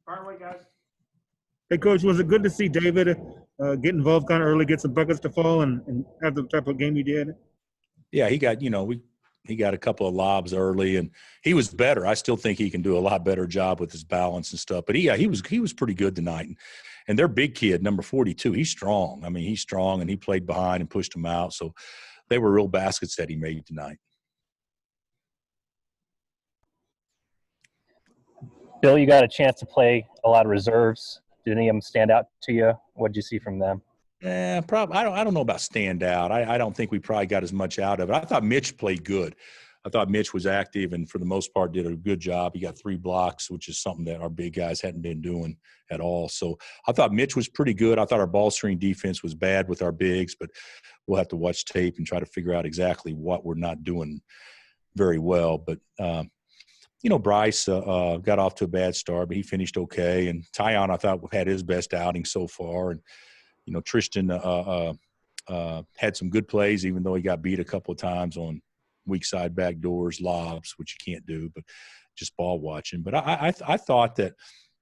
Far away, guys. Hey, Coach, was it good to see David get involved kind of early, get some buckets to fall, and have the type of game he did? Yeah, he got he got a couple of lobs early, and he was better. I still think he can do a lot better job with his balance and stuff. But he was pretty good tonight. And their big kid, number 42, he's strong. I mean, he's strong, and he played behind and pushed him out. So they were real baskets that he made tonight. Bill, you got a chance to play a lot of reserves. Did any of them stand out to you? What did you see from them? Yeah, probably. I don't know about stand out. I don't think we probably got as much out of it. I thought Mitch played good. I thought Mitch was active and for the most part did a good job. He got 3 blocks, which is something that our big guys hadn't been doing at all. So I thought Mitch was pretty good. I thought our ball screen defense was bad with our bigs, but we'll have to watch tape and try to figure out exactly what we're not doing very well. But Bryce got off to a bad start, but he finished okay. And Tyon, I thought, had his best outing so far. And Tristan had some good plays, even though he got beat a couple of times on weak side back doors, lobs, which you can't do, but just ball watching. But I thought that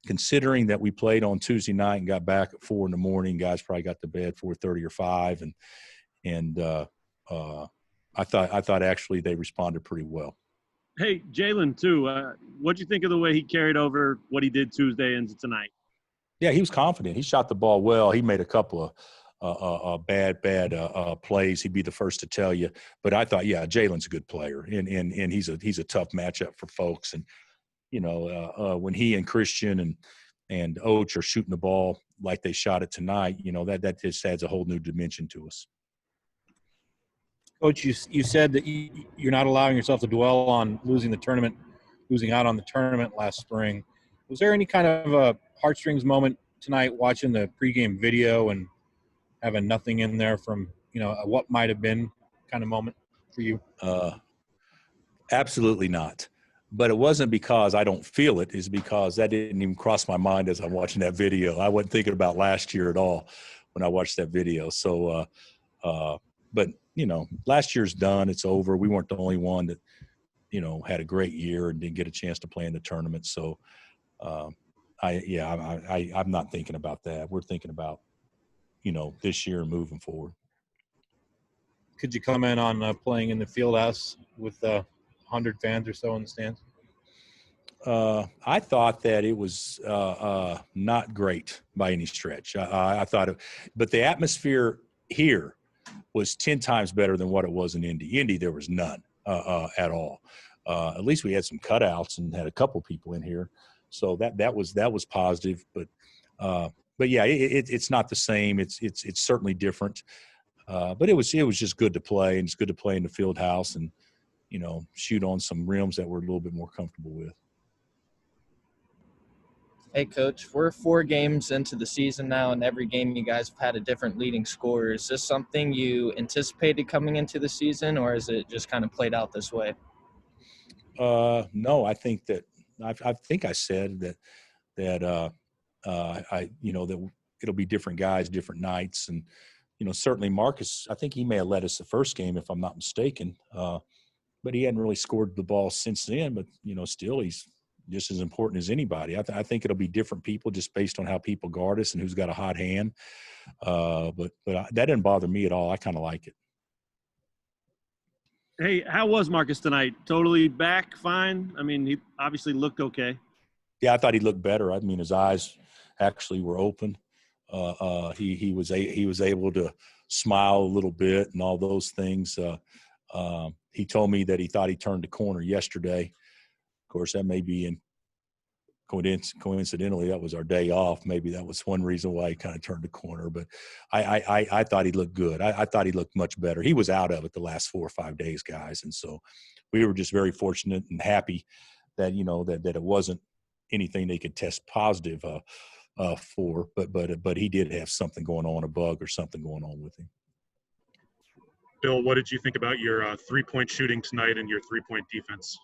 considering that we played on Tuesday night and got back at 4 a.m, guys probably got to bed 4:30 or 5, and I thought actually they responded pretty well. Hey, Jalen, too. What'd you think of the way he carried over what he did Tuesday into tonight? Yeah, he was confident. He shot the ball well. He made a couple of bad plays. He'd be the first to tell you. But I thought, yeah, Jalen's a good player, and he's a tough matchup for folks. And when he and Christian and Oach are shooting the ball like they shot it tonight, that just adds a whole new dimension to us. Coach, you said that you're not allowing yourself to dwell on losing out on the tournament last spring. Was there any kind of a heartstrings moment tonight watching the pregame video and having nothing in there from, what might have been kind of moment for you? Absolutely not. But it wasn't because I don't feel it. It's because that didn't even cross my mind as I'm watching that video. I wasn't thinking about last year at all when I watched that video. So, but, last year's done. It's over. We weren't the only one that, had a great year and didn't get a chance to play in the tournament. So, I'm not thinking about that. We're thinking about, this year and moving forward. Could you comment on playing in the field house with 100 fans or so in the stands? I thought that it was not great by any stretch. I thought but the atmosphere here was 10 times better than what it was in Indy. Indy, there was none at all. At least we had some cutouts and had a couple people in here. So that was positive, but yeah, it's not the same. It's certainly different. But it was just good to play, and it's good to play in the field house and shoot on some rims that we're a little bit more comfortable with. Hey, Coach, we're 4 games into the season now, and every game you guys have had a different leading scorer. Is this something you anticipated coming into the season, or is it just kind of played out this way? No, I think that I think I said that that it'll be different guys, different nights, and certainly Marcus. I think he may have led us the first game, if I'm not mistaken, but he hadn't really scored the ball since then. But still he's just as important as anybody. I think it'll be different people just based on how people guard us and who's got a hot hand. But that didn't bother me at all. I kind of like it. Hey, how was Marcus tonight? Totally back, fine? I mean, he obviously looked okay. Yeah, I thought he looked better. I mean, his eyes actually were open. He was able to smile a little bit and all those things. He told me that he thought he turned the corner yesterday. Of course, that may be coincidentally, that was our day off. Maybe that was one reason why he kind of turned the corner. But I thought he looked good. I thought he looked much better. He was out of it the last 4 or 5 days, guys. And so we were just very fortunate and happy that, that it wasn't anything they could test positive for. But he did have something going on, a bug or something going on with him. Bill, what did you think about your 3-point shooting tonight and your 3-point defense?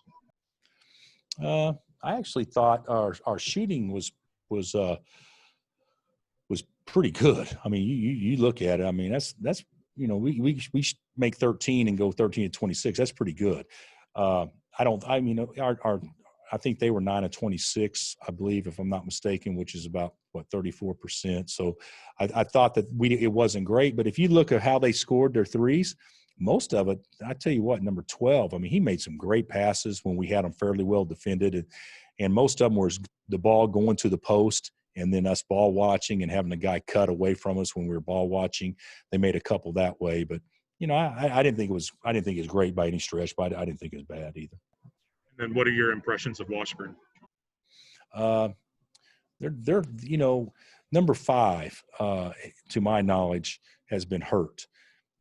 I actually thought our shooting was pretty good. I mean, you look at it. I mean, that's we make 13 and go 13 to 26. That's pretty good. Our I think they were 9 of 26, I believe, if I'm not mistaken, which is about 34%. So I thought that it wasn't great. But if you look at how they scored their threes, most of it, I tell you what, number 12, I mean, he made some great passes when we had them fairly well defended. And most of them was the ball going to the post and then us ball watching and having the guy cut away from us when we were ball watching. They made a couple that way. But, I didn't think it was great by any stretch, but I didn't think it was bad either. And what are your impressions of Washburn? They're number 5, to my knowledge, has been hurt.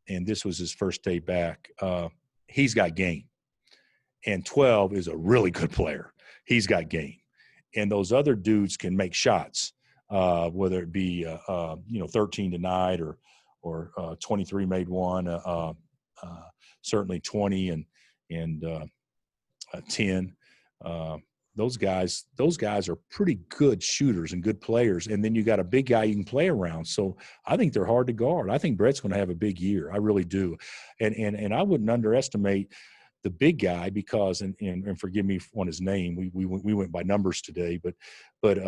And this was his first day back. He's got game. And 12 is a really good player. He's got game. And those other dudes can make shots, whether it be 13 tonight or 23 made one, certainly 20 and 10. Those guys are pretty good shooters and good players. And then you got a big guy you can play around. So I think they're hard to guard. I think Brett's going to have a big year. I really do. And I wouldn't underestimate the big guy because, and forgive me on his name, we went by numbers today, but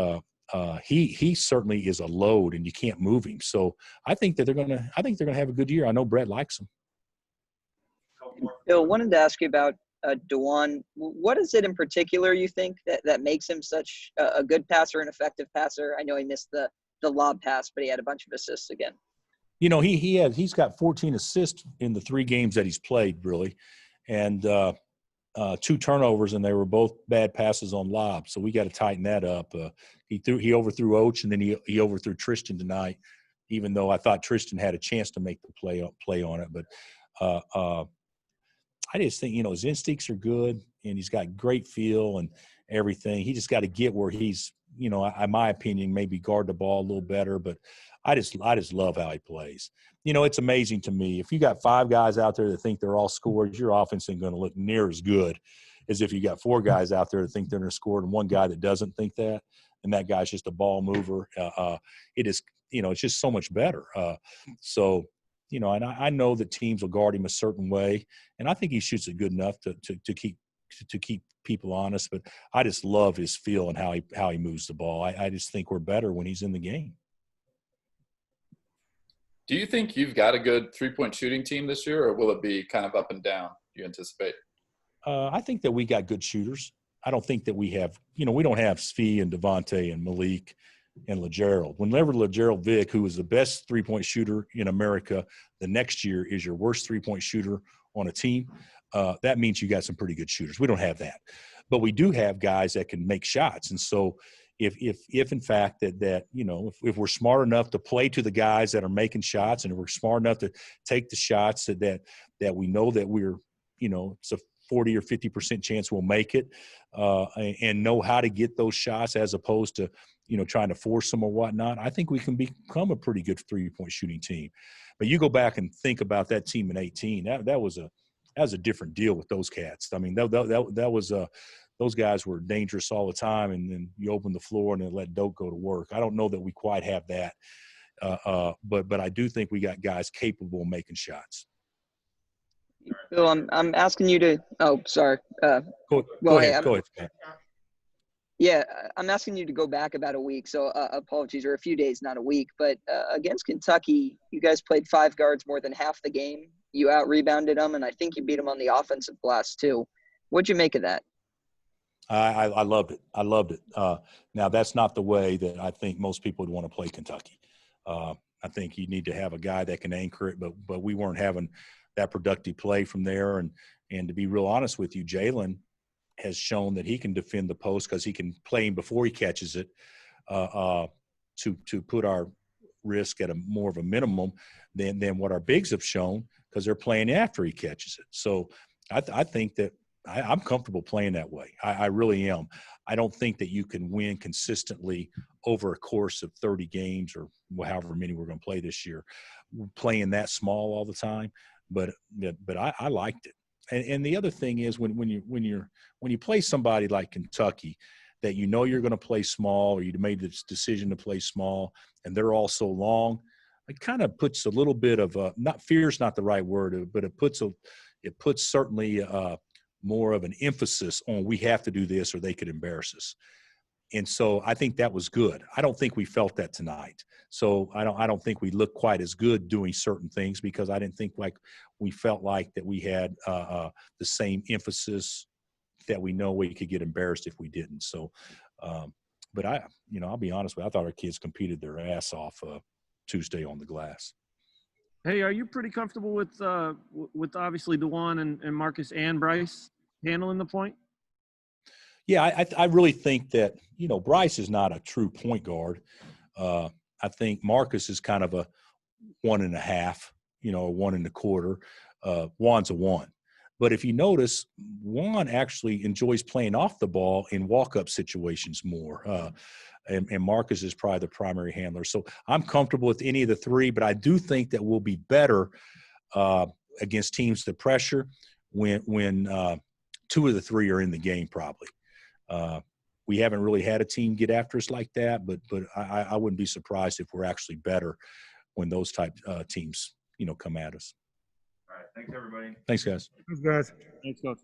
he certainly is a load and you can't move him. So I think they're going to have a good year. I know Brett likes him. Bill, wanted to ask you about DeJuan. What is it in particular you think that makes him such a good passer, an effective passer? I know he missed the lob pass, but he had a bunch of assists again. He's got 14 assists in the 3 games that he's played, really, and 2 turnovers, and they were both bad passes on lob. So we got to tighten that up. He overthrew Oach, and then he overthrew Tristan tonight, even though I thought Tristan had a chance to make the play on it, but. I just think, his instincts are good and he's got great feel and everything. He just got to get where he's, in my opinion, maybe guard the ball a little better, but I just love how he plays. It's amazing to me. If you got 5 guys out there that think they're all scorers, your offense ain't going to look near as good as if you got 4 guys out there that think they're going to score and 1 guy that doesn't think that, and that guy's just a ball mover. It is, it's just so much better. And I know that teams will guard him a certain way, and I think he shoots it good enough to keep people honest. But I just love his feel and how he moves the ball. I just think we're better when he's in the game. Do you think you've got a good 3-point shooting team this year, or will it be kind of up and down? Do you anticipate? I think that we got good shooters. I don't think that we have. We don't have Svi and Devontae and Malik and LeGerald. Whenever LeGerald Vick, who is the best 3-point shooter in America, the next year is your worst 3-point shooter on a team, that means you got some pretty good shooters. We don't have that. But we do have guys that can make shots. And so if in fact that if we're smart enough to play to the guys that are making shots, and if we're smart enough to take the shots that we know that we're, it's a 40 or 50% chance we'll make it, and know how to get those shots as opposed to, trying to force them or whatnot, I think we can become a pretty good 3-point shooting team. But you go back and think about that team in 18. That was a different deal with those cats. I mean, that was those guys were dangerous all the time, and then you open the floor and then let Doak go to work. I don't know that we quite have that, but I do think we got guys capable of making shots. Bill, I'm asking you to. Oh, sorry. Go ahead. Yeah, I'm asking you to go back about a week. So apologies, or a few days, not a week. But against Kentucky, you guys played 5 guards more than half the game. You out-rebounded them, and I think you beat them on the offensive glass too. What'd you make of that? I loved it. I loved it. Now, that's not the way that I think most people would want to play Kentucky. I think you need to have a guy that can anchor it, but we weren't having that productive play from there. And to be real honest with you, Jalen has shown that he can defend the post because he can play him before he catches it, to put our risk at more of a minimum than what our bigs have shown, because they're playing after he catches it. So I think that I'm comfortable playing that way. I really am. I don't think that you can win consistently over a course of 30 games or however many we're going to play this year, playing that small all the time. But I liked it. And the other thing is when you play somebody like Kentucky that you're going to play small, or you made this decision to play small, and they're all so long, it kind of puts a little bit of not fear is not the right word, but it puts certainly more of an emphasis on we have to do this or they could embarrass us. And so I think that was good. I don't think we felt that tonight. So I don't think we looked quite as good doing certain things because I didn't think like we felt like that we had the same emphasis that we know we could get embarrassed if we didn't. So, but I'll be honest with you, I thought our kids competed their ass off Tuesday on the glass. Hey, are you pretty comfortable with obviously DeJuan and Marcus and Bryce handling the point? Yeah, I really think that, Bryce is not a true point guard. I think Marcus is kind of a 1.5, or 1.25. Juan's a 1. But if you notice, Juan actually enjoys playing off the ball in walk-up situations more. And Marcus is probably the primary handler. So I'm comfortable with any of the three, but I do think that we'll be better against teams that pressure when two of the three are in the game probably. We haven't really had a team get after us like that, but I wouldn't be surprised if we're actually better when those type teams, come at us. All right. Thanks, everybody. Thanks, guys. Thanks, guys. Thanks, Coach.